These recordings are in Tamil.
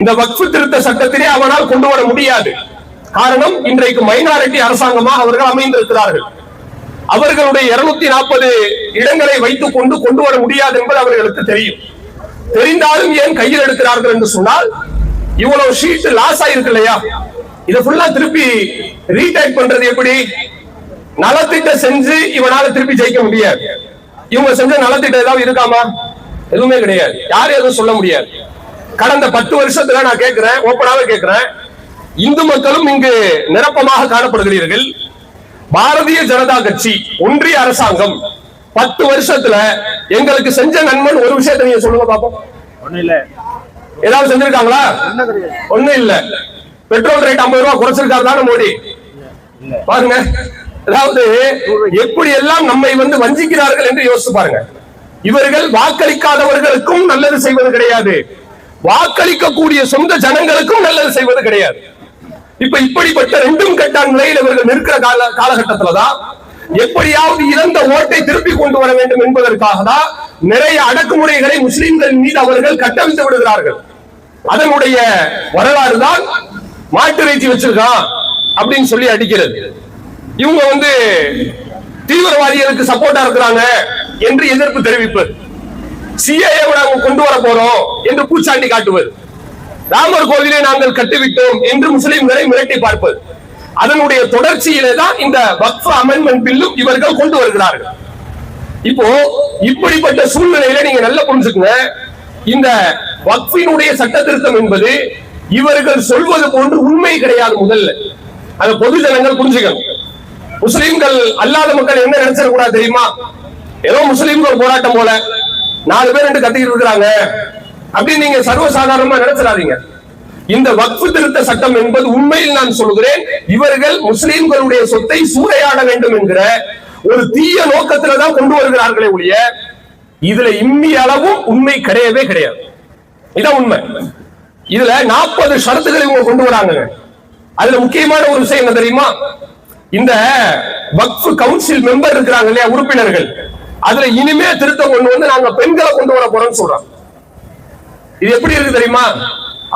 இந்த வக்ஃபு திருத்த சட்டத்திலே அவனால் கொண்டு வர முடியாது. காரணம், இன்றைக்கு மைனாரிட்டி அரசாங்கமாக அவர்கள் அமைந்திருக்கிறார்கள். அவர்களுடைய 240 இடங்களை வைத்துக் கொண்டு வர முடியாது என்பது அவர்களுக்கு தெரியும். தெரிந்தாலும் ஏன் கையில் எடுக்கிறார்கள் என்று சொன்னால், இவ்வளவு ஷீட் லாஸ் ஆயிருக்கு இல்லையா, இதை ஃபுல்லா திருப்பி ரீடைப் பண்றது எப்படி? நலத்திட்டம் செஞ்சு இவனால திருப்பி ஜெயிக்க முடியாது. இவங்க செஞ்ச நலத்திட்டம் ஏதாவது இருக்காமா? எதுவுமே கிடையாது. யாரும் எதுவும் சொல்ல முடியாது. கடந்த 10 வருஷத்துல நான் கேட்கிறேன், ஓப்பனாக கேட்கிறேன், இந்து மக்களும் இங்கு நிரப்பமாக காணப்படுகிறீர்கள். பாரதிய ஜனதா கட்சி ஒன்றிய அரசாங்கம் 10 வருஷத்துல எங்களுக்கு செஞ்ச நன்மன் ஒரு விஷயத்தை நீங்க சொல்லுங்க பாப்போம். ஒண்ணு இல்ல. ஏதாவது செஞ்சிருக்காங்களா? ஒண்ணு இல்ல. பெட்ரோல் ரேட் 50 ரூபாய் குறைச்சிருக்காரு மோடி பாருங்க. அதாவது எப்படி எல்லாம் நம்மை வஞ்சிக்கிறார்கள் என்று யோசிச்சு பாருங்க. இவர்கள் வாக்களிக்காதவர்களுக்கும் நல்லது செய்வது கிடையாது, வாக்களிக்கக்கூடிய சொந்த ஜனங்களுக்கும் நல்லது செய்வது கிடையாது. இப்ப இப்படிப்பட்ட ரெண்டும் கெட்ட நிலையில் இவர்கள் நிற்கிற காலகட்டத்துலதான் எப்படியாவது இறந்த ஓட்டை திருப்பி கொண்டு வர வேண்டும் என்பதற்காக தான் நிறைய அடக்குமுறைகளை முஸ்லிம்கள் மீது அவர்கள் கட்டவிழ்த்து விடுகிறார்கள். அதனுடைய வரலாறு தான் மாட்டு இறைச்சி வச்சிருக்கான் அப்படின்னு சொல்லி அடிக்கிறது. இவங்க தீவிரவாதிகளுக்கு சப்போர்ட்டா இருக்கிறாங்க என்று எதிர்ப்பு தெரிவிப்பது, சிஏஏ கொண்டு வர போறோம் என்று பூச்சாண்டி காட்டுவது, ராமர் கோவிலை நாங்கள் கட்டிவிட்டோம் என்று முஸ்லிம்களை மிரட்டி பார்ப்பது, அதனுடைய தொடர்ச்சியிலே தான் இந்த வக்ஃப் அமெண்ட்மென்ட் பில்லும் இவர்கள் கொண்டு வருகிறார்கள். இப்போ இப்படிப்பட்ட சூழ்நிலையில நீங்க நல்லா புரிஞ்சுக்கங்க, இந்த வக்ஃபினுடைய சட்ட திருத்தம் என்பது இவர்கள் சொல்வது போன்று உண்மை கிடையாது. முதல்ல அந்த பொது ஜனங்கள் புரிஞ்சுக்கணும். முஸ்லிம்கள் அல்லாத மக்கள் என்ன நினைச்சிடக்கூடாது தெரியுமா? ஏதோ முஸ்லிம்கள் போராட்டம் போல 4 பேர் என்று கத்திக்கிட்டு இருக்கிறாங்க அப்படின்னு நீங்க சர்வசாதாரணமா நினைச்சிடாதீங்க. இந்த வக்ஃபு திருத்த சட்டம் என்பது உண்மையில் நான் சொல்கிறேன், இவர்கள் முஸ்லிம்களுடைய சொத்தை சூறையாட வேண்டும் என்கிற ஒரு தீய நோக்கத்துல தான் கொண்டு வருகிறார்களே ஒழிய இதுல இம்மி அளவும் உண்மை கிடையவே கிடையாது. இதான் உண்மை. இதுல 40 ஷரத்துகளை இவங்க கொண்டு வராங்க. அதுல முக்கியமான ஒரு விஷயம் என்ன தெரியுமா? இந்த வக்ஃப் கவுன்சில் மெம்பர் இருக்கிறாங்க இல்லையா, உறுப்பினர்கள், அதுல இனிமே திருத்தம் கொண்டு வந்து நாங்க பெண்களை கொண்டு வர போறோம்னு சொல்றோம். இது எப்படி இருக்கு தெரியுமா?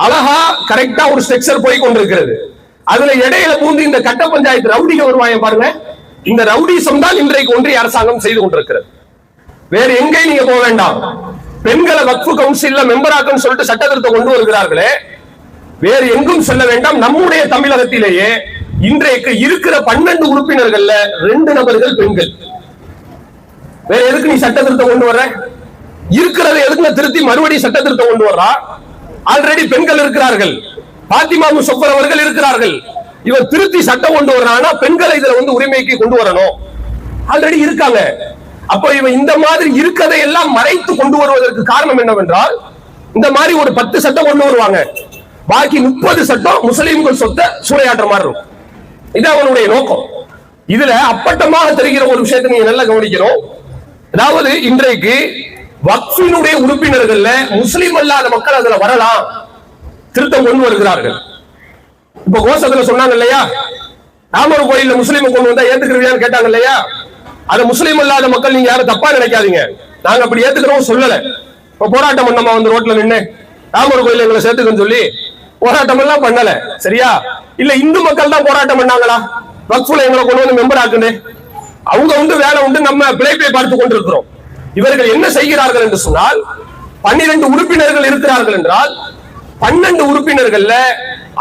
அழகா கரெக்டா ஒரு ஸ்ட்ரக்சர் போய் கொண்டிருக்கிறது. அதுல இடையில பூந்து இந்த கட்ட பஞ்சாயத்து ரவுடிகள் வருவாங்க பாருங்க. இந்த ரவுடிசம் தான் இன்றைக்கு ஒன்றிய அரசாங்கம் செய்து கொண்டிருக்கிறது. வேற எங்கேயும் நீங்க போக வேண்டாம். பெண்களை வக்ஃப் கவுன்சில்ல மெம்பராக்கும் சொல்லிட்டு சட்ட திருத்தம் கொண்டு வருகிறார்களே, வேறு எங்கும் செல்ல வேண்டாம். நம்முடைய தமிழகத்திலேயே இன்றைக்கு இருக்கிற 12 உறுப்பினர்கள்ல 2 நபர்கள் பெண்கள். வேற எதுக்கு நீ சட்ட திருத்தம் கொண்டு வர்ற? இருக்கிறத எதுக்கு திருத்தி மறுபடியும் சட்ட திருத்தம் கொண்டு வர்றா? ஆல்ரெடி பெண்கள் இருக்கிறார்கள், பாத்திமா முசஃபர் அவர்கள் இருக்கிறார்கள். இவன் திருத்தி சட்டம் கொண்டு வர்றான்னா பெண்களை இதுல உரிமைக்கு கொண்டு வரணும். ஆல்ரெடி இருக்காங்க. அப்ப இவன் இந்த மாதிரி இருக்கதை எல்லாம் மறைத்து கொண்டு வருவதற்கு காரணம் என்னவென்றால், இந்த மாதிரி ஒரு 10 சட்டம் கொண்டு வருவாங்க, பாக்கி 30 சட்டம் முஸ்லிம்கள் சொத்தை சூறையாற்ற மாதிரி இருக்கும். இது அவனுடைய நோக்கம். இதுல அப்பட்டமாக தெரிகிற ஒரு விஷயத்தை நீங்க நல்லா கவனிக்கணும். அதாவது இன்றைக்கு வக்ஃபினுடைய உறுப்பினர்கள்ல முஸ்லிம் அல்லாத மக்கள் அதுல வரலாம், திருத்தம் கொண்டு வருகிறார்கள். இப்ப கோஷத்துல சொன்னாங்க இல்லையா, ராமர் கோயில்ல முஸ்லீம் கொண்டு வந்தா ஏத்துக்கிறீங்கன்னு கேட்டாங்க இல்லையா, அது முஸ்லீம் அல்லாத மக்கள் நீங்க யாரும் தப்பா நினைக்காதீங்க, நாங்க அப்படி ஏத்துக்கிறோம் சொல்லல. இப்ப போராட்டம் பண்ணமா ரோட்ல நின்று ராமர் கோயில் எங்களை சேர்த்துக்கன்னு சொல்லி போராட்டம் எல்லாம் பண்ணல, சரியா? இல்ல இந்து மக்கள் தான் போராட்டம் பண்ணாங்களா வக்ஃப்ல எங்களை கொண்டு வந்து மெம்பர் ஆக்குன்னு? அவங்க வேலை உண்டு, நம்ம பிழைப்பை பார்த்து கொண்டிருக்கிறோம். இவர்கள் என்ன செய்கிறார்கள் என்று சொன்னால், 12 உறுப்பினர்கள் இருக்கிறார்கள் என்றால் 12 உறுப்பினர்கள்ல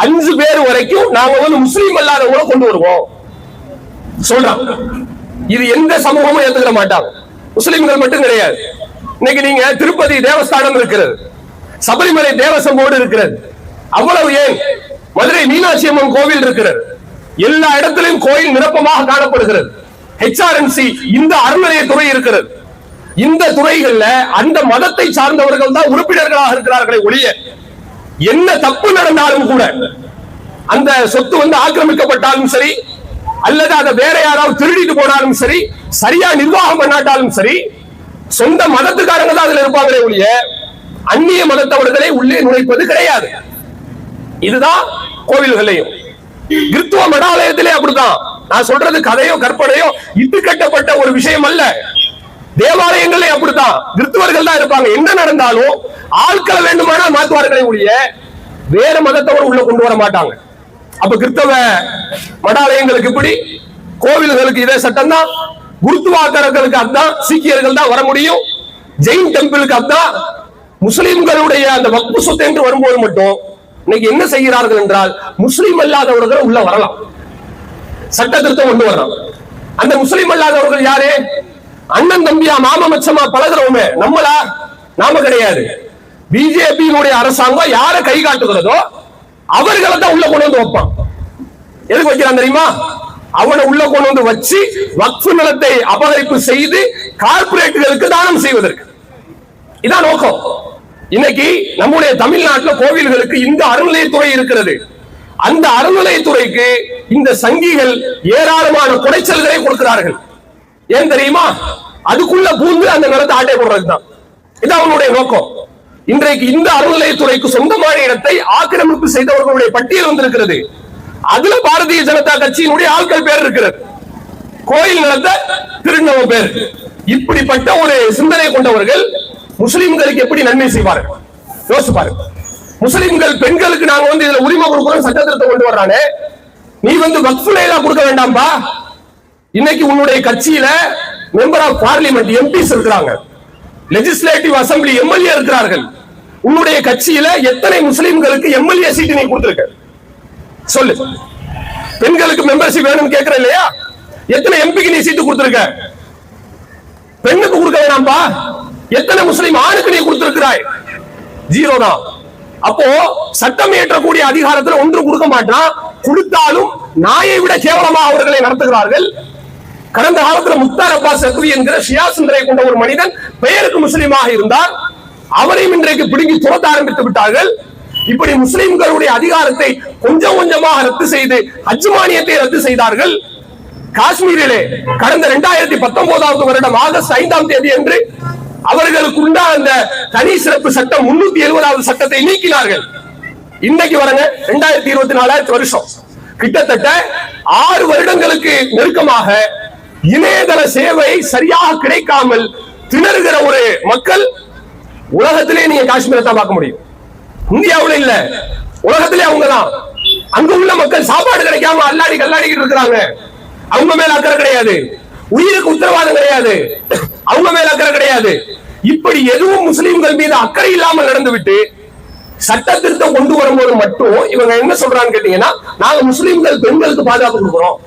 5 பேர் வரைக்கும் நாங்க முஸ்லீம் அல்லாதவங்களை கொண்டு வருவோம் சொல்றான். இது எந்த சமூகமும் ஏத்துக்கிற மாட்டாங்க, முஸ்லிம்கள் மட்டும் கிடையாது. இன்னைக்கு நீங்க திருப்பதி தேவஸ்தானம் இருக்கிறது, சபரிமலை தேவசம் போர்டு இருக்கிறது, அவ்வளவு ஏன் மதுரை மீனாட்சி அம்மன் கோவில் இருக்கிறது, எல்லா இடத்திலும் கோயில் நிரப்பமாக காணப்படுகிறது. HRNC இந்த அறநிலையத்துறை இருக்கிறது. இந்த துறைகள்ல அந்த மதத்தை சார்ந்தவர்கள் தான் உறுப்பினர்களாக இருக்கிறார்களே ஒழிய, என்ன தப்பு நடந்தாலும் கூட, அந்த சொத்து ஆக்கிரமிக்கப்பட்டாலும் சரி, அல்லது அதை வேற யாராவது திருடிட்டு போனாலும் சரி, சரியா நிர்வாகம் பண்ணாட்டாலும் சரி, சொந்த மதத்துக்காரங்க தான் அதுல இருப்பாங்களே ஒழிய அந்நிய மதத்தவர்களை உள்ளே நுழைப்பது கிடையாது. இதுதான் கோவில்களையும் கிறிஸ்துவ மடாலயத்திலே அப்படித்தான். நான் சொல்றது கதையோ கற்பனையோ இட்டு கட்டப்பட்ட ஒரு விஷயம் அல்ல. தேவாலயங்களே அப்படித்தான், கிறிஸ்துவர்கள் தான் இருப்பாங்க. என்ன நடந்தாலும் ஆட்களை வேண்டுமானால் மாற்றுவார்களே ஒழிய வேற மதத்தவர் உள்ள கொண்டு வர மாட்டாங்க. அப்ப கிறிஸ்தவ மடாலயங்களுக்கு இப்படி, கோவில்களுக்கு இதே சட்டம் தான், குருத்துவாக்கர்களுக்கு அதான், சீக்கியர்கள் தான் வர முடியும், ஜெயின் டெம்பிளுக்கு அதான். முஸ்லிம்களுடைய அந்த வக்பு சொத்து என்று வரும்போது மட்டும் இன்னைக்கு என்ன செய்கிறார்கள் என்றால், முஸ்லிம் அல்லாதவர்கள் உள்ள வரலாம், சட்ட திருத்தம் கொண்டு வரலாம். அந்த முஸ்லிம் அல்லாதவர்கள் யாரு? அண்ணன் தம்பியா, மாமா மச்சமா பழகிறவங்க. நம்மளா? நாம கிடையாது. பிஜேபியினுடைய அரசாங்கம் யாரை கை காட்டுகிறதோ அவர்களை தான் உள்ள கொண்டு வந்து வைப்பான். எதுக்கு வைக்கிறான் தெரியுமா? அவனை உள்ள கொண்டு வந்து வச்சு வக்ஃபு நிலத்தை அபகரிப்பு செய்து கார்பரேட்டுகளுக்கு தானம் செய்வதற்கு. இதான் நோக்கம். இன்னைக்கு நம்முடைய தமிழ்நாட்டில் கோவில்களுக்கு இந்த அறநிலையத்துறை இருக்கிறது. அந்த அறநிலையத்துறைக்கு இந்த சங்கிகள் ஏராளமான குடைச்சல்களை கொடுக்கிறார்கள். ஏன் தெரியுமா? அதுக்குள்ள பூந்து அந்த நிலத்தை ஆட்டை போடுறதுதான். இது அவனுடைய நோக்கம். இன்றைக்கு இந்த அறநிலையத்துறைக்கு சொந்தமான இடத்தை ஆக்கிரமிப்பு செய்தவர்களுடைய பட்டியல் வந்திருக்கிறது. அதுல பாரதிய ஜனதா கட்சியினுடைய ஆட்கள் பேர் இருக்கிறது. கோயில் நிலத்தை திருநவ பேர். இப்படிப்பட்ட ஒரு சிந்தனை கொண்டவர்கள் முஸ்லிம்களுக்கு எப்படி நன்மை செய்வார்கள் யோசிச்சு பாருங்க. முஸ்லிம்கள் பெண்களுக்கு நாங்க இதுல உரிமை கொடுக்கிறோம், சட்ட திருத்தம் கொண்டு வர்றானே, நீ வக்ஃபுல எல்லாம் கொடுக்க வேண்டாம்பா. இன்னைக்கு உன்னுடைய கட்சியில மெம்பர் ஆஃப் பார்லிமெண்ட் எம்பிஸ் இருக்கிறாங்க, லெஜிஸ்லேட்டிவ் அசம்பிளி எம்எல்ஏ இருக்கிறார்கள். உன்னுடைய கட்சியில எத்தனை முஸ்லிம்களுக்கு எம்எல்ஏ சீட் நீ கொடுத்திருக்க சொல்லு. பெண்களுக்கு மெம்பர்ஷிப் வேணும்னு கேட்கிற இல்லையா? எத்தனை எம்பிக்கு நீ சீட்டு கொடுத்திருக்க? பெண்ணுக்கு கொடுக்க வேணாம்பா. எத்தனை முஸ்லிம் ஆணுக்கு நீ கொடுத்திருக்கிறாய்? ஜீரோ தான். அப்போ சட்டம் இயற்றக்கூடிய அதிகாரத்தில் ஒன்று கொடுக்க மாட்டான். கொடுத்தாலும் நாயை விட கேவலமா அவர்களை நடத்துகிறார்கள். கடந்த காலத்தில் முக்தார் அப்பாஸ் நக்வி என்கிற ஷியா சிந்தனை கொண்ட ஒரு மனிதன் பெயருக்கு முஸ்லிமாக இருந்தார். அவரையும் இன்றைக்கு பிடுங்கி துரத்த ஆரம்பித்து விட்டார்கள். இப்படி முஸ்லிம்களுடைய அதிகாரத்தை கொஞ்சம் கொஞ்சமாக ரத்து செய்து ஹஜ் மானியத்தை ரத்து செய்தார்கள். காஷ்மீரிலே கடந்த 2019 வருடம் ஆகஸ்ட் 5ஆம் தேதி அன்று அவர்களுக்கு உண்டான அந்த தனி சிறப்பு சட்டம் 370வது சட்டத்தை நீக்கினார்கள். இன்னைக்கு வரங்க 2024 வருஷம், கிட்டத்தட்ட 6 வருடங்களுக்கு நெருக்கமாக இணையதள சேவை சரியாக கிடைக்காமல் திணறுகிற ஒரு மக்கள் உலகத்திலே நீங்க காஷ்மீரை தான் பார்க்க முடியும். இந்தியாவுல இல்ல, உலகத்திலே அவங்கதான். அங்க உள்ள மக்கள் சாப்பாடு கிடைக்காம கல்லாடிக்கிட்டு இருக்கிறாங்க. அவங்க மேல அக்கறை கிடையாது, உயிருக்கு உத்தரவாதம் கிடையாது, அவங்க மேல அக்கறை கிடையாது. இப்படி எதுவும் முஸ்லிம்கள் மீது அக்கறை இல்லாமல் நடந்துவிட்டு சட்ட திருத்தம் கொண்டு வரும்போது மட்டும் இவங்க என்ன சொல்றான்னு கேட்டீங்கன்னா, நாங்க முஸ்லிம்கள் பெண்களுக்கு பாதுகாப்பு கொடுக்கிறோம்.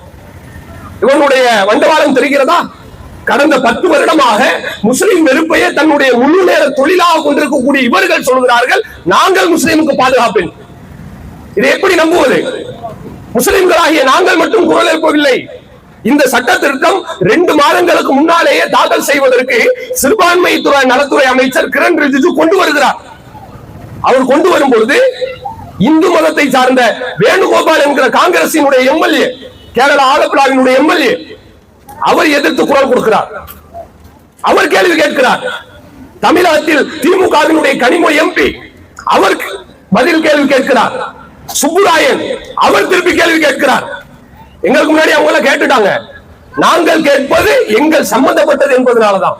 இவனுடைய வண்டவாளம் தெரிகிறதா? கடந்த 10 வருடமாக முஸ்லிம் வெறுப்பையே தன்னுடைய முழு நேர தொழிலாக கொண்டிருக்கக்கூடிய இவர்கள் சொல்கிறார்கள், நாங்கள் முஸ்லிமுக்கு பாதுகாப்பு. இதை எப்படி நம்புவது? முஸ்லிம்களாகிய நாங்கள் மட்டும் குரல் எழுப்பவில்லை. இந்த சட்ட திருத்தம் 2 மாதங்களுக்கு முன்னாலேயே தாக்கல் செய்வதற்கு சிறுபான்மை நலத்துறை அமைச்சர் கிரண் ரிஜிஜு கொண்டு வருகிறார். அவர் கொண்டு வரும்பொழுது இந்து மதத்தை சார்ந்த வேணுகோபால் என்கிற காங்கிரசினுடைய எம்எல்ஏ, கேரளா ஆலப்புழாவினுடைய எம்எல்ஏ, அவர் எதிர்த்து குரல் கொடுக்கிறார். அவர் கேள்வி கேட்கிறார். தமிழகத்தில் திமுகவினுடைய கனிமொழி எம்பி அவர் பதில் கேள்வி கேட்கிறார். சுப்புராயன் அவர் திருப்பி கேள்வி கேட்கிறார். எங்களுக்கு முன்னாடி அவங்க கேட்டுட்டாங்க. நாங்கள் கேட்பது எங்கள் சம்பந்தப்பட்டது என்பதனாலதான்.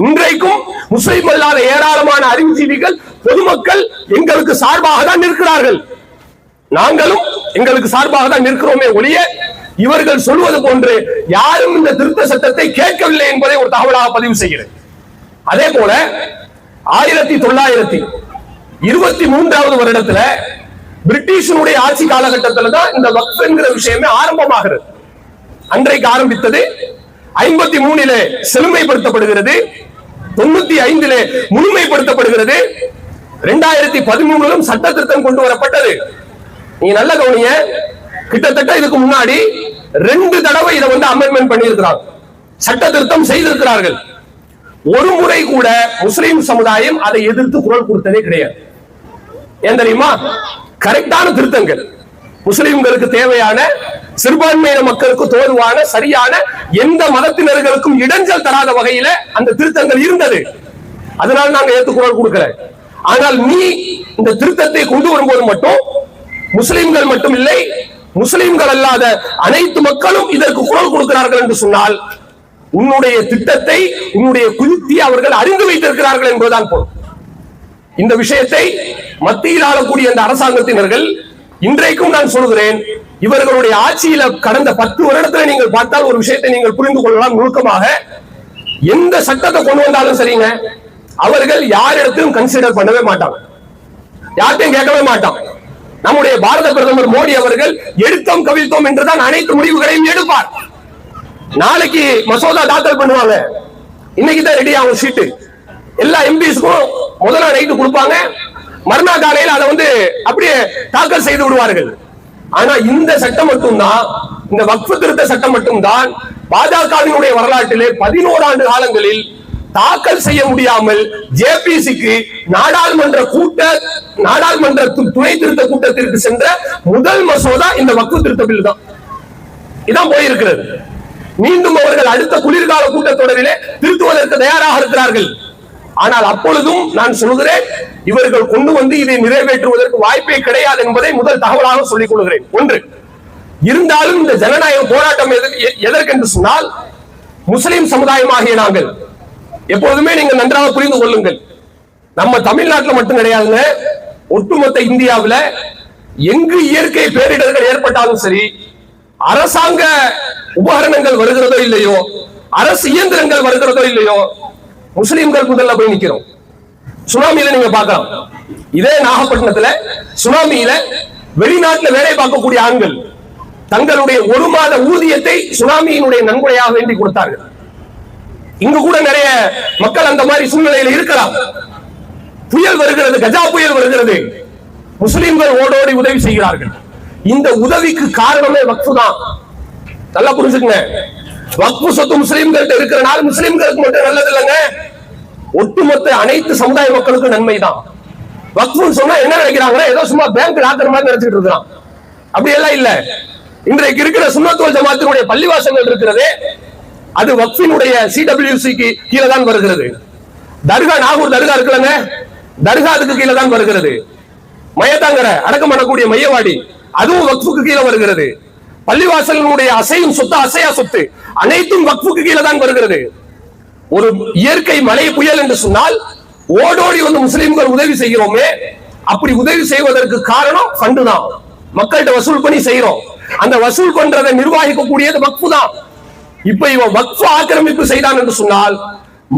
இன்றைக்கும் முஸ்லிம் அல்லாத ஏராளமான அறிவுஜீவிகள், பொதுமக்கள் எங்களுக்கு சார்பாக தான் நிற்கிறார்கள். நாங்களும் எங்களுக்கு சார்பாக தான் நிற்கிறோமே ஒழிய இவர்கள் சொல்வது போன்று யாரும் இந்த திருத்த சட்டத்தை கேட்கவில்லை என்பதை ஒரு தகவலாக பதிவு செய்கிறேன். அதே போல 1923வது வருடத்துல பிரிட்டிஷனுடைய ஆட்சி காலகட்டத்தில் தான் இந்த வக்ஃப் என்கிற விஷயமே ஆரம்பமாகிறது. அன்றைக்கு ஆரம்பித்தது 53 செழுமைப்படுத்தப்படுகிறது, 95 முழுமைப்படுத்தப்படுகிறது, 2013 சட்ட திருத்தம் கொண்டு வரப்பட்டது. நீங்க நல்ல கவனிங்க, கிட்டத்தட்ட இதுக்கு முன்னாடி 2 தடவை இதை அமெண்ட்மென்ட் பண்ணியிருக்கிறாங்க, சட்ட திருத்தம் செய்திருக்கிறார்கள். ஒரு முறை கூட முஸ்லிம் சமுதாயம் அதை எதிர்த்து குரல் கொடுத்ததே கிடையாது. ஏன் தெரியுமா? கரெக்டான திருத்தங்கள், முஸ்லிம்களுக்கு தேவையான, சிறுபான்மையின மக்களுக்கு தோதுவான, சரியான, எந்த மதத்தினர்களுக்கும் இடைஞ்சல் தராத வகையில அந்த திருத்தங்கள் இருந்தது. அதனால நாங்க ஏத்து குரல் கொடுக்கல. ஆனால் நீ இந்த திருத்தத்தை கொண்டு வரும்போது மட்டும் முஸ்லிம்கள் மட்டும் இல்லை, முஸ்லிம்கள் அல்லாத அனைத்து மக்களும் இதற்கு குரல் கொடுக்கிறார்கள் என்று சொன்னால் உன்னுடைய திட்டத்தை, உன்னுடைய குயுக்தியை அவர்கள் அறிந்து வைத்திருக்கிறார்கள் என்பதுதான் பொருள். இந்த விஷயத்தை மத்தியில் ஆளக்கூடிய அந்த அரசாங்கத்தினர்கள் இன்றைக்கும் நான் சொல்கிறேன், இவர்களுடைய ஆட்சியில கடந்த 10 வருடத்துல நீங்கள் பார்த்தால் ஒரு விஷயத்தை நீங்கள் புரிந்து கொள்ளலாம். நுணுக்கமாக எந்த சட்டத்தை கொண்டு வந்தாலும் சரிங்க, அவர்கள் யாரிடத்திலும் கன்சிடர் பண்ணவே மாட்டாங்க, யார்ட்டையும் கேட்கவே மாட்டாங்க. நம்முடைய பாரத பிரதமர் மோடி அவர்கள் எடுத்தோம் கவிழ்த்தோம் என்றுதான் அனைத்து முடிவுகளையும் எடுப்பார். நாளைக்கு மசோதா தாக்கல் பண்ணுவாங்க, இன்னைக்கு தான் ரெடி ஆகும் சீட்டு. எல்லா எம்பிஸ்க்கும் முதல்ல நைட்டு கொடுப்பாங்க, மறுநாள் காலையில் அதை அப்படியே தாக்கல் செய்து விடுவார்கள். ஆனா இந்த சட்டம் மட்டும்தான், இந்த வக்ஃப் திருத்த சட்டம் மட்டும்தான் பாஜகவினுடைய வரலாற்றிலே 11 ஆண்டு காலங்களில் தாக்கல் செய்ய முடியாமல் ஜேபிசிக்கு நாடாளுமன்ற துணை திருத்த கூட்டத்திற்கு சென்ற முதல் மசோதா இந்த வக்ஃப் திருத்த பில் தான். இதான் போயிருக்கிறது. மீண்டும் அவர்கள் அடுத்த குளிர்கால கூட்டத்தொடரிலே திருத்துவதற்கு தயாராக இருக்கிறார்கள். ஆனால் அப்பொழுதும் நான் சொல்கிறேன், இவர்கள் கொண்டு வந்து இதை நிறைவேற்றுவதற்கு வாய்ப்பே கிடையாது என்பதை முதல் தகவலாக சொல்லிக் கொள்கிறேன். ஒன்று இருந்தாலும் இந்த ஜனநாயக போராட்டம் எதற்கென்று சொன்னால், முஸ்லிம் சமுதாயமாகிய நாங்கள் எப்பொழுதுமே நீங்கள் நன்றாக புரிந்து கொள்ளுங்கள், நம்ம தமிழ்நாட்டில் மட்டும் கிடையாதுங்க, ஒட்டுமொத்த இந்தியாவில் எங்கு இயற்கை பேரிடர்கள் ஏற்பட்டாலும் சரி, அரசாங்க உபகரணங்கள் வருகிறதோ இல்லையோ, அரசு இயந்திரங்கள் வருகிறதோ இல்லையோ, முஸ்லிம்கள் முதல்ல போய் நிக்கிறோம். சுனாமியில நீங்க பார்க்கலாம், இதே நாகப்பட்டினத்துல சுனாமியில வெளிநாட்டுல வேலை பார்க்கக்கூடிய ஆண்கள் தங்களுடைய 1 மாத ஊதியத்தை சுனாமியினுடைய நன்கொடையாக வேண்டி கொடுத்தார்கள். இங்கு கூட நிறைய மக்கள் அந்த மாதிரி சூழ்நிலையில் இருக்கலாம். புயல் வருகிறது, கஜா புயல் வருகிறது, முஸ்லிம்கள் ஓடோடி உதவி செய்கிறார்கள். இந்த உதவிக்கு காரணமே வக்ஃப் தான். நல்லா புரிஞ்சுக்கங்க, வக்ஃப் சொத்து முஸ்லிம்கள்ட்ட இருக்கிறனால முஸ்லிம்களுக்கு மட்டும் நல்லது இல்லைங்க, ஒட்டுமொத்த அனைத்து சமுதாய மக்களுக்கும் நன்மைதான். வக்ஃப் சொன்னா என்ன நினைக்கிறாங்கன்னா, ஏதோ சும்மா பேங்க் லாக்கர் மாதிரி நினைச்சிட்டு இருக்கிறான். அப்படி எல்லாம் இல்ல. இன்றைக்கு இருக்கிற சுன்னத் வல் ஜமாத்தினுடைய பள்ளிவாசல்கள் இருக்கிறதே, அது வக்ஃபினுடைய சிடபிள்யூசிக்கு கீழே தான் வருகிறது. தர்கா, நாகூர் தர்கா இருக்குல்லங்க, தர்கா அதுக்கு கீழே தான் வருகிறது. மையத்தாங்கர அடக்கம் பண்ணக்கூடிய மையவாடி அதுவும் வக்ஃபுக்கு கீழே வருகிறது. பள்ளிவாசலினுடைய அசையும் சொத்து, அசையா சொத்து அனைத்தும் வக்ஃபுக்கு கீழே தான் வருகிறது. ஒரு இயற்கை மழை புயல் என்று சொன்னால் ஓடோடி முஸ்லிம்கள் உதவி செய்கிறோமே, அப்படி உதவி செய்வதற்கு காரணம் ஃபண்டு தான். மக்கள்கிட்ட வசூல் பண்ணி செய்யறோம், அந்த வசூல் பண்றதை நிர்வகிக்கக்கூடியது வக்ஃப் தான். இப்ப இவன் வக்ஃப் ஆக்கிரமிப்பு செய்தான் என்று சொன்னால்,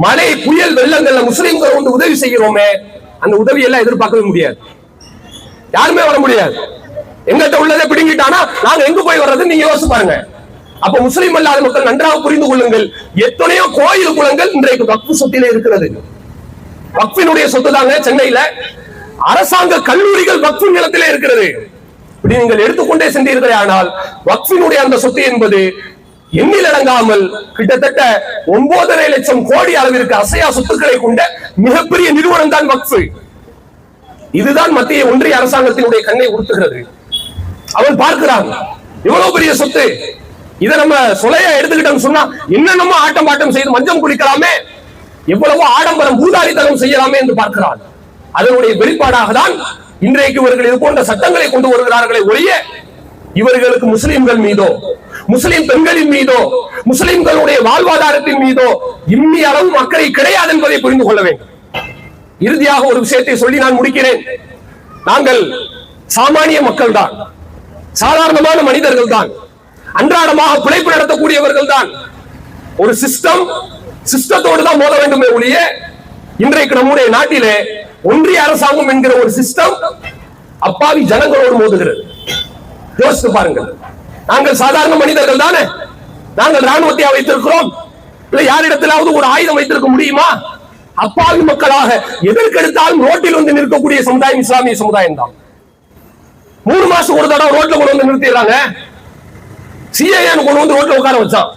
மழை புயல் வெள்ளங்கள்ல முஸ்லிம்கள் உதவி செய்கிறோமே, அந்த உதவி எல்லாம் எதிர்பார்க்கவே முடியாது, யாருமே வர முடியாது. எங்கிட்ட உள்ளதை பிடுங்கிட்டானா நாங்க எங்க போய் வர்றது நீங்க யோசிச்சு பாருங்க. அப்ப முஸ்லிம் அல்லாத மக்கள் நன்றாக புரிந்து கொள்ளுங்கள், எத்தனையோ கோயில் குளங்கள் இன்றைக்கு வக்ஃப் சொத்திலே இருக்கிறது. வக்ஃபினுடைய சொத்து தாங்க. சென்னையில அரசாங்க கல்லூரிகள் வக்ஃப் நிலத்திலே இருக்கிறது. இப்படி நீங்கள் எடுத்துக்கொண்டே சென்றீர்களே, ஆனால் வக்ஃபினுடைய அந்த சொத்து என்பது எண்ணில் அடங்காமல் கிட்டத்தட்ட 9.5 லட்சம் கோடி அளவிற்கு அசையா சொத்துக்களை கொண்ட மிகப்பெரிய நிறுவனம் தான் வக்ஃப். இதுதான் மத்திய ஒன்றிய அரசாங்கத்தினுடைய கண்ணை உறுத்துகிறது. அவன் பார்க்கிறான் இவ்வளவு பெரிய சொத்து, இதை நம்ம சொலையா எடுத்துக்கிட்டோம் சொன்னா என்னென்னமோ ஆட்டம் பாட்டம் செய்து மஞ்சம் குடிக்கலாமே, எவ்வளவோ ஆடம்பரம் பூதாரித்தனம் செய்யலாமே என்று பார்க்கிறான். அதனுடைய வெளிப்பாடாக தான் இன்றைக்கு இவர்கள் இது போன்ற சட்டங்களை கொண்டு வருகிறார்களே ஒழிய, இவர்களுக்கு முஸ்லிம்கள் மீதோ, முஸ்லிம் பெண்களின் மீதோ, முஸ்லிம்களுடைய வாழ்வாதாரத்தின் மீதோ இம்மி அளவு அக்கறை கிடையாது என்பதை புரிந்து கொள்ள வேண்டும். இறுதியாக ஒரு விஷயத்தை சொல்லி நான் முடிக்கிறேன். நாங்கள் சாமானிய மக்கள் தான், சாதாரணமான மனிதர்கள் தான், அன்றாடமாக பிழைப்பு நடத்தக்கூடியவர்கள் தான். ஒரு சிஸ்டத்தோடு தான் மோத வேண்டுமே ஒழிய, இன்றைக்கு நம்முடைய நாட்டிலே ஒன்றிய அரசாங்கம் என்கிற ஒரு சிஸ்டம் அப்பாவி ஜனங்களோடு மோதுகிறது. யோசித்து பாருங்கள், நாங்கள் சாதாரண மனிதர்கள் தானே, நாங்கள் ராணுவத்தை வைத்திருக்கிறோம், இல்லை யாரிடத்திலாவது ஒரு ஆயுதம் வைத்திருக்க முடியுமா? அப்பாவி மக்களாக எதற்கெடுத்தாலும் ரோட்டில் வந்து நிற்கக்கூடிய சமுதாயம் இஸ்லாமிய சமுதாயம் தான். 3 மாசம் ஒரு தடவை ரோட்ல கொண்டு வந்து நிறுத்திடுறாங்க. சிஏஏன்னு கொண்டு வந்து ரோட்ல உட்கார வச்சான்,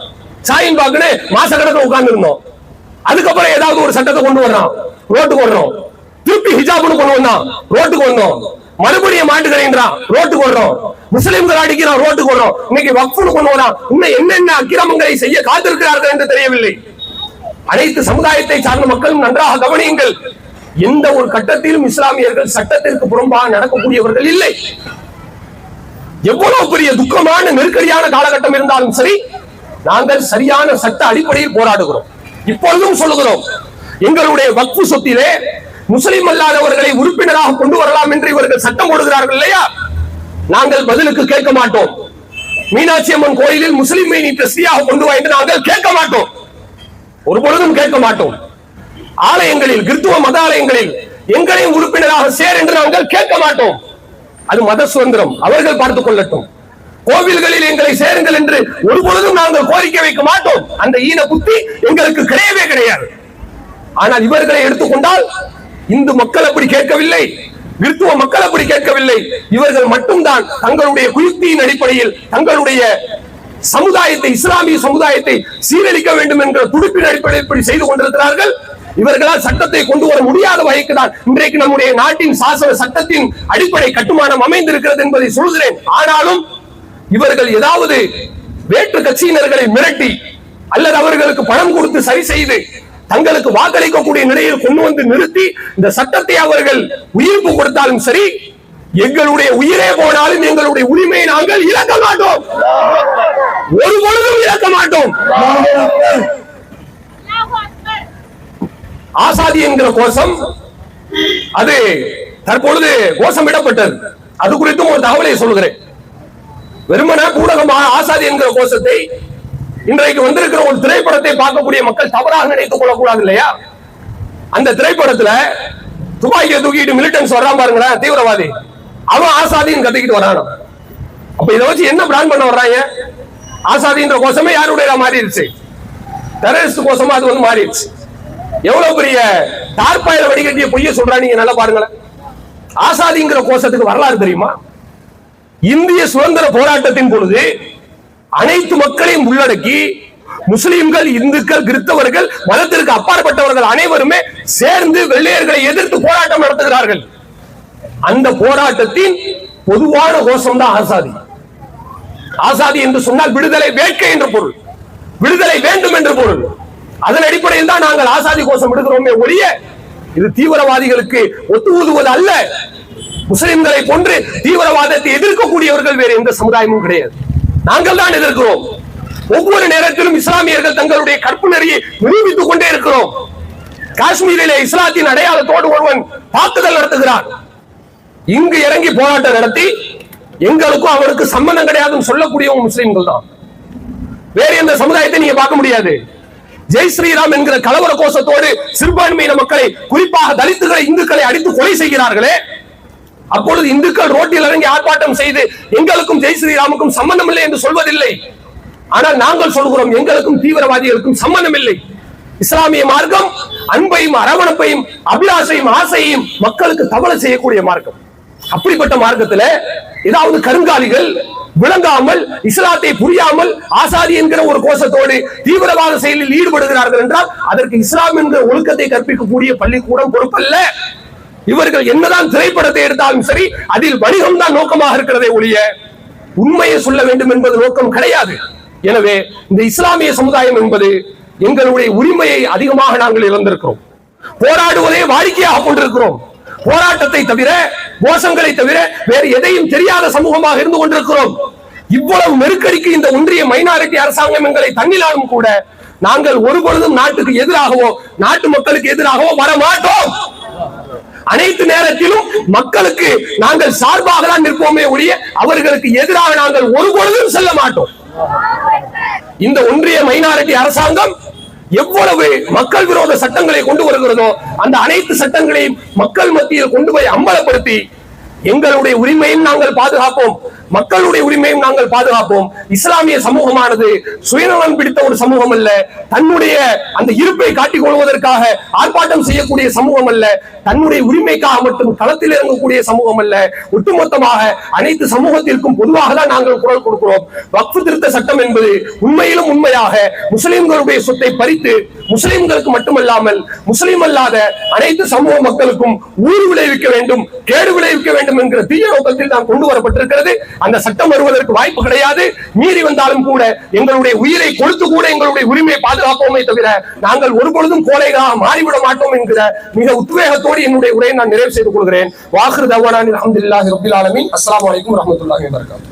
சாயின் பாக்குன்னு மாச கணக்கில் உட்கார்ந்து இருந்தோம். அதுக்கப்புறம் ஏதாவது ஒரு சட்டத்தை கொண்டு வர்றான், ரோட்டுக்கு வர்றோம். திருப்பி ஹிஜாப்னு கொண்டு வந்தான், ரோட்டுக்கு வந்தோம். மறுபடியும் மாட்டுக்கிறேன்றான், ரோட்டுக்கு வர்றோம். முஸ்லிம்கள் அடிக்கிறான், ரோட்டுக்கு வர்றோம். இன்னைக்கு வக்ஃப்னு கொண்டு வரான். இன்னும் என்னென்ன அக்கிரமங்களை செய்ய காத்திருக்கிறார்கள் என்று தெரியவில்லை. அனைத்து சமுதாயத்தை சார்ந்த மக்களும் நன்றாக கவனியுங்கள். எந்த ஒரு கட்டத்திலும் இஸ்லாமியர்கள் சட்டத்திற்கு புறம்பாக நடக்கக்கூடியவர்கள் இல்லை. எவ்வளவு பெரிய துக்கமான நெருக்கடியான காலகட்டம் இருந்தாலும் சரி, நாங்கள் சரியான சட்ட அடிப்படையில் போராடுகிறோம். இப்பொழுதும் சொல்லுகிறோம், எங்களுடைய வக்ஃப் சொத்திலே முஸ்லிம் அல்லாதவர்களை உறுப்பினராக கொண்டு வரலாம் என்று இவர்கள் சட்டம் போடுகிறார்கள் இல்லையா? நாங்கள் பதிலுக்கு கேட்க மாட்டோம். மீனாட்சி அம்மன் கோயிலில் முஸ்லிமை நீ ட்ரஸ்டியாக கொண்டு வா என்று நாங்கள் கேட்க மாட்டோம், ஒரு பொழுதும் கேட்க மாட்டோம். ஆலயங்களில், கிறிஸ்துவ மத ஆலயங்களில் எங்களையும் உறுப்பினராக சேர் என்று நாங்கள் கேட்க மாட்டோம். அது மத சுதந்திரம், அவர்கள் பார்த்துக் கொள்ளட்டும். கோவில்களில் எங்களை சேருங்கள் என்று ஒரு பொழுதும் நாங்கள் கோரிக்கை வைக்க மாட்டோம். அந்த ஈன புத்தி எங்களுக்கு கிடையவே கிடையாது. ஆனால் இவர்களை எடுத்துக்கொண்டால் இந்து மக்கள் அப்படி கேட்கவில்லை, கிறிஸ்துவ மக்கள் அப்படி கேட்கவில்லை. இவர்கள் மட்டும்தான் தங்களுடைய குயுக்தியின் அடிப்படையில் தங்களுடைய சமுதாயத்தை, இஸ்லாமிய சமுதாயத்தை சீரழிக்க வேண்டும் என்ற துடிப்பின் அடிப்படையில் இப்படி செய்து கொண்டிருக்கிறார்கள். இவர்களால் சட்டத்தை கொண்டு வர முடியாத வகைக்கு தான் இன்றைக்கு நம்முடைய நாட்டின் சாசன சட்டத்தின் அடிப்படை கட்டுமானம் அமைந்திருக்கிறது என்பதை சொல்கிறேன். ஆனாலும் இவர்கள் ஏதாவது வேற்று கட்சியினர்களை மிரட்டி அல்லது அவர்களுக்கு பணம் கொடுத்து சரி செய்து தங்களுக்கு வாக்களிக்கக்கூடிய நிலையில் கொண்டு வந்து நிறுத்தி இந்த சட்டத்தை அவர்கள் உயிர்ப்பு கொடுத்தாலும் சரி, எங்களுடைய உயிரே போனாலும் எங்களுடைய உரிமையை நாங்கள் இழக்க மாட்டோம், ஒரு பொழுதும் இழக்க மாட்டோம். ஆசாதி என்கிற கோஷம் அது தற்பொழுது கோஷமிடப்பட்டது. அது குறித்தும் ஒரு தகவலை சொல்கிறேன். வெறுமன ஊடகமாக ஆசாதி என்கிற கோஷத்தை இன்றைக்கு வந்திருக்கிற ஒரு திரைப்படத்தை பார்க்கக்கூடிய மக்கள் தவறாக நினைத்துக் கொள்ளக்கூடாது இல்லையா? அந்த திரைப்படத்துல துப்பாக்கியை தூக்கிட்டு மிலிட்டன்ஸ் வர்றான் பாருங்களேன், தீவிரவாதி, அவன் ஆசாதின்னு கத்திக்கிட்டு வரான். அப்ப இதை வச்சு என்ன பிளான் பண்ண வர்றாங்க? ஆசாதின்ற கோஷமே யாருடைய மாறிடுச்சு, டெரரிஸ்ட் கோஷமா அது வந்து மாறிடுச்சு. எவ்வளவு பெரிய தார்பாயில வடிகட்டிய பொய்ய சொல்றாங்க, நீங்க நல்லா பாருங்களேன். ஆசாதிங்கிற கோஷத்துக்கு வரலாறு தெரியுமா? இந்திய சுதந்திர போராட்டத்தின் பொழுது அனைத்து மக்களையும் உள்ளடக்கி முஸ்லிம்கள், இந்துக்கள், கிறிஸ்தவர்கள், மதத்திற்கு அப்பாற்பட்டவர்கள் அனைவருமே சேர்ந்து வெள்ளையர்களை எதிர்த்து போராட்டம் நடத்துகிறார்கள். அந்த போராட்டத்தின் பொதுவான கோஷம் தான் ஆசாதி. ஆசாதி என்று சொன்னால் விடுதலை வேட்கை என்று பொருள், விடுதலை வேண்டும் என்று பொருள். அதன் அடிப்படையில் தான் நாங்கள் ஆசாதி கோஷம் எடுக்கிறோமே ஒழிய இது தீவிரவாதிகளுக்கு ஒத்து ஊதுவது அல்ல. முஸ்லிம்களை போன்று தீவிரவாதத்தை எதிர்க்கக்கூடியவர்கள் வேறு எந்த சமுதாயமும் கிடையாது, நாங்கள் தான் எதிர்க்கிறோம். ஒவ்வொரு நேரத்திலும் இஸ்லாமியர்கள் தங்களுடைய கற்பு நெறியை நிரூபித்துக் கொண்டே இருக்கிறோம். காஷ்மீரிலே இஸ்லாத்தின் அடையாளத்தோடு ஒருவன் தாக்குதல் நடத்துகிறான். இங்கு இறங்கி போராட்டம் நடத்தி எங்களுக்கும் அவருக்கு சம்பந்தம் கிடையாதுன்னு சொல்லக்கூடியவங்க முஸ்லிம்கள் தான். வேற எந்த சமுதாயத்தை நீங்க பார்க்க முடியாது. ஜெய் ஸ்ரீராம் என்கிற கலவர கோஷத்தோடு சிறுபான்மையின மக்களை, குறிப்பாக தலித்துகளை, இந்துக்களை அடித்து கொலை செய்கிறார்களே, அப்பொழுது இந்துக்கள் ரோட்டில் இறங்கி ஆர்ப்பாட்டம் செய்து எங்களுக்கும் ஜெய் ஸ்ரீராமுக்கும் சம்பந்தம் இல்லை என்று சொல்வதில்லை. ஆனால் நாங்கள் சொல்கிறோம், எங்களுக்கும் தீவிரவாதிகளுக்கும் சம்பந்தம் இல்லை. இஸ்லாமிய மார்க்கம் அன்பையும் அரவணைப்பையும் அபிலாஷையும் ஆசையையும் மக்களுக்கு தவளை செய்யக்கூடிய மார்க்கம். அப்படிப்பட்ட மார்க்கத்தில் ஏதாவது கருங்காலிகள் விளங்காமல், இஸ்லாத்தை புரியாமல் ஆசாதி என்கிற ஒரு கோஷத்தோடு தீவிரவாத செயலில் ஈடுபடுகிறார்கள் என்றால் அதற்கு இஸ்லாம் என்ற ஒழுக்கத்தை கற்பிக்கக்கூடிய பள்ளிக்கூடம் பொறுப்பல்ல. இவர்கள் என்னதான் திரைப்படத்தை எடுத்தாலும் சரி, அதில் வணிகம் தான் நோக்கமாக இருக்கிறதே ஒழிய உண்மையை சொல்ல வேண்டும் என்பது நோக்கம் கிடையாது. எனவே இந்த இஸ்லாமிய சமுதாயம் என்பது எங்களுடைய உரிமையை அதிகமாக நாங்கள் இழந்திருக்கிறோம். போராடுவதை வாடிக்கையாக கொண்டிருக்கிறோம். போராட்டத்தை தவிர, கோஷங்களை தவிர வேறு எதையும் தெரியாத சமூகமாக இருந்து கொண்டிருக்கிறோம். இவ்வளவு நெருக்கடிக்கு இந்த ஒன்றிய மைனாரிட்டி அரசாங்கம் எங்களை தண்ணினாலும் கூட நாங்கள் ஒருபொழுதும் நாட்டுக்கு எதிராகவோ நாட்டு மக்களுக்கு எதிராகவோ வர மாட்டோம். அனைத்து நேரத்திலும் மக்களுக்கு நாங்கள் சார்பாக தான் நிற்போமே ஒழிய அவர்களுக்கு எதிராக நாங்கள் ஒருபொழுதும் செல்ல மாட்டோம். இந்த ஒன்றிய மைனாரிட்டி அரசாங்கம் எவ்வளவு மக்கள் விரோத சட்டங்களை கொண்டு வருகிறதோ அந்த அனைத்து சட்டங்களையும் மக்கள் மத்தியில் கொண்டு போய் அம்பலப்படுத்தி எங்களுடைய உரிமையும் நாங்கள் பாதுகாப்போம், மக்களுடைய உரிமையும் நாங்கள் பாதுகாப்போம். இஸ்லாமிய சமூகமானது சுயநலம் பிடித்த ஒரு சமூகம் அல்ல, தன்னுடைய அந்த இருப்பை காட்டிக் கொள்வதற்காக ஆர்ப்பாட்டம் செய்யக்கூடிய சமூகம் அல்ல, தன்னுடைய உரிமைக்காக மட்டும் களத்தில் இறங்கக்கூடிய சமூகம் அல்ல. ஒட்டுமொத்தமாக அனைத்து சமூகத்திற்கும் பொதுவாக தான் நாங்கள் குரல் கொடுக்கிறோம். வக்ஃப் திருத்த சட்டம் என்பது உண்மையிலும் உண்மையாக முஸ்லிம்களுடைய சொத்தை பறித்து முஸ்லிம்களுக்கு மட்டுமல்லாமல் முஸ்லிம் அல்லாத அனைத்து சமூக மக்களுக்கும் ஊறு விளைவிக்க வேண்டும், கேடு விளைவிக்க வேண்டும் என்கிற தீய நோக்கத்தில் தான் கொண்டு வரப்பட்டிருக்கிறது. அந்த சட்டம் வருவதற்கு வாய்ப்பு கிடையாது. மீறி வந்தாலும் கூட எங்களுடைய உயிரை கொடுத்து கூட எங்களுடைய உரிமையை பாதுகாப்போமே தவிர நாங்கள் ஒருபொழுதும் கோழைகளாக மாறிவிட மாட்டோம் என்கிற மிக உத்வேகத்தோடு என்னுடைய உரையை நான் நிறைவு செய்து கொள்கிறேன். வாஹிர் தவானா அல்ஹம்துலில்லாஹி ரப்பில் ஆலமீன். அஸ்ஸலாமு அலைக்கும் வரஹ்மத்துல்லாஹி வபரகாத்துஹு.